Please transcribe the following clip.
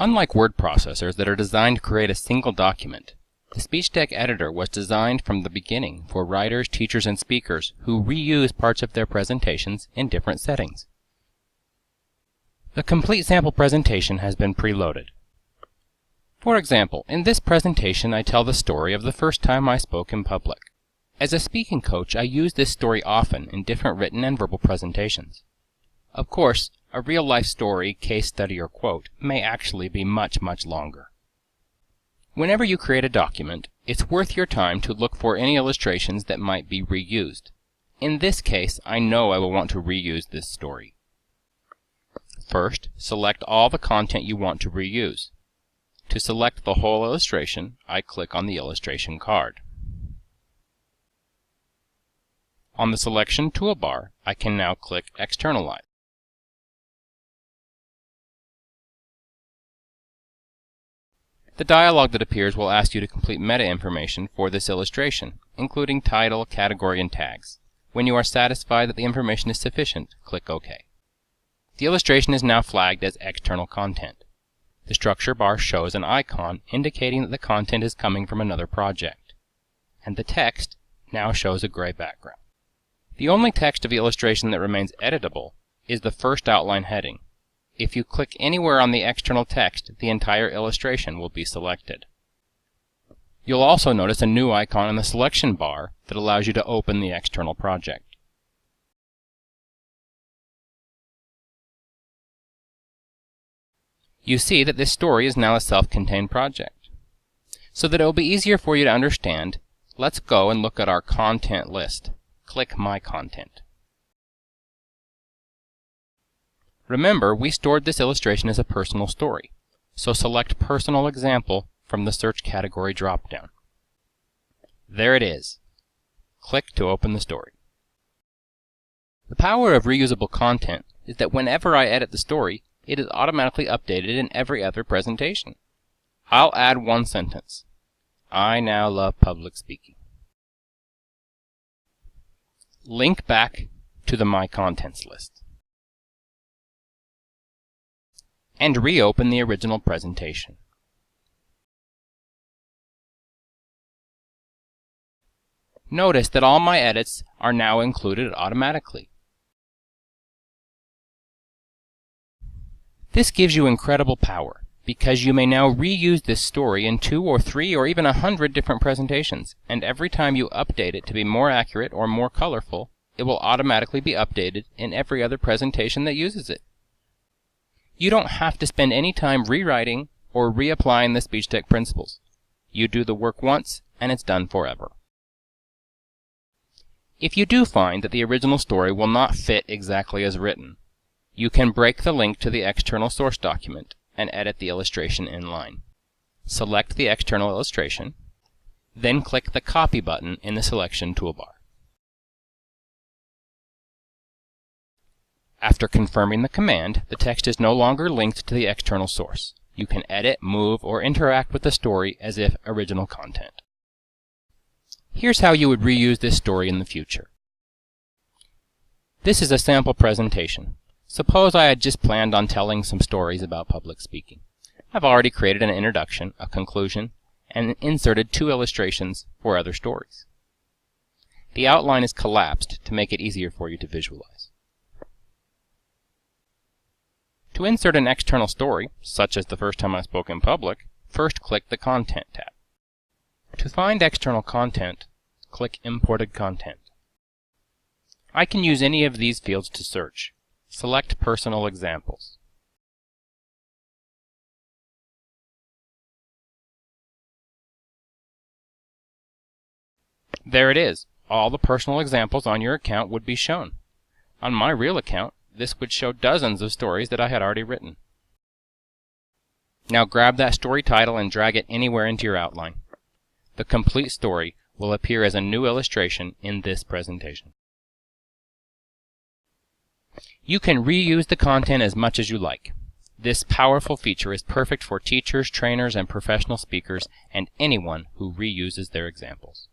Unlike word processors that are designed to create a single document, the SpeechDeck editor was designed from the beginning for writers, teachers, and speakers who reuse parts of their presentations in different settings. The complete sample presentation has been preloaded. For example, in this presentation I tell the story of the first time I spoke in public. As a speaking coach, I use this story often in different written and verbal presentations. Of course, a real-life story, case study, or quote may actually be much, much longer. Whenever you create a document, it's worth your time to look for any illustrations that might be reused. In this case, I know I will want to reuse this story. First, select all the content you want to reuse. To select the whole illustration, I click on the illustration card. On the selection toolbar, I can now click Externalize. The dialog that appears will ask you to complete meta information for this illustration, including title, category, and tags. When you are satisfied that the information is sufficient, click OK. The illustration is now flagged as external content. The structure bar shows an icon indicating that the content is coming from another project, and the text now shows a gray background. The only text of the illustration that remains editable is the first outline heading. If you click anywhere on the external text, the entire illustration will be selected. You'll also notice a new icon in the selection bar that allows you to open the external project. You see that this story is now a self-contained project. So that it will be easier for you to understand, let's go and look at our content list. Click My Content. Remember, we stored this illustration as a personal story, so select Personal Example from the Search Category drop-down. There it is. Click to open the story. The power of reusable content is that whenever I edit the story, it is automatically updated in every other presentation. I'll add one sentence. I now love public speaking. Link back to the My Contents list. And reopen the original presentation. Notice that all my edits are now included automatically. This gives you incredible power, because you may now reuse this story in 2 or 3 or even 100 different presentations, and every time you update it to be more accurate or more colorful, it will automatically be updated in every other presentation that uses it. You don't have to spend any time rewriting or reapplying the SpeechDeck principles. You do the work once, and it's done forever. If you do find that the original story will not fit exactly as written, you can break the link to the external source document and edit the illustration inline. Select the external illustration, then click the Copy button in the Selection toolbar. After confirming the command, the text is no longer linked to the external source. You can edit, move, or interact with the story as if original content. Here's how you would reuse this story in the future. This is a sample presentation. Suppose I had just planned on telling some stories about public speaking. I've already created an introduction, a conclusion, and inserted 2 illustrations for other stories. The outline is collapsed to make it easier for you to visualize. To insert an external story, such as the first time I spoke in public, first click the Content tab. To find external content, click Imported Content. I can use any of these fields to search. Select Personal Examples. There it is. All the personal examples on your account would be shown. On my real account, this would show dozens of stories that I had already written. Now grab that story title and drag it anywhere into your outline. The complete story will appear as a new illustration in this presentation. You can reuse the content as much as you like. This powerful feature is perfect for teachers, trainers, and professional speakers, and anyone who reuses their examples.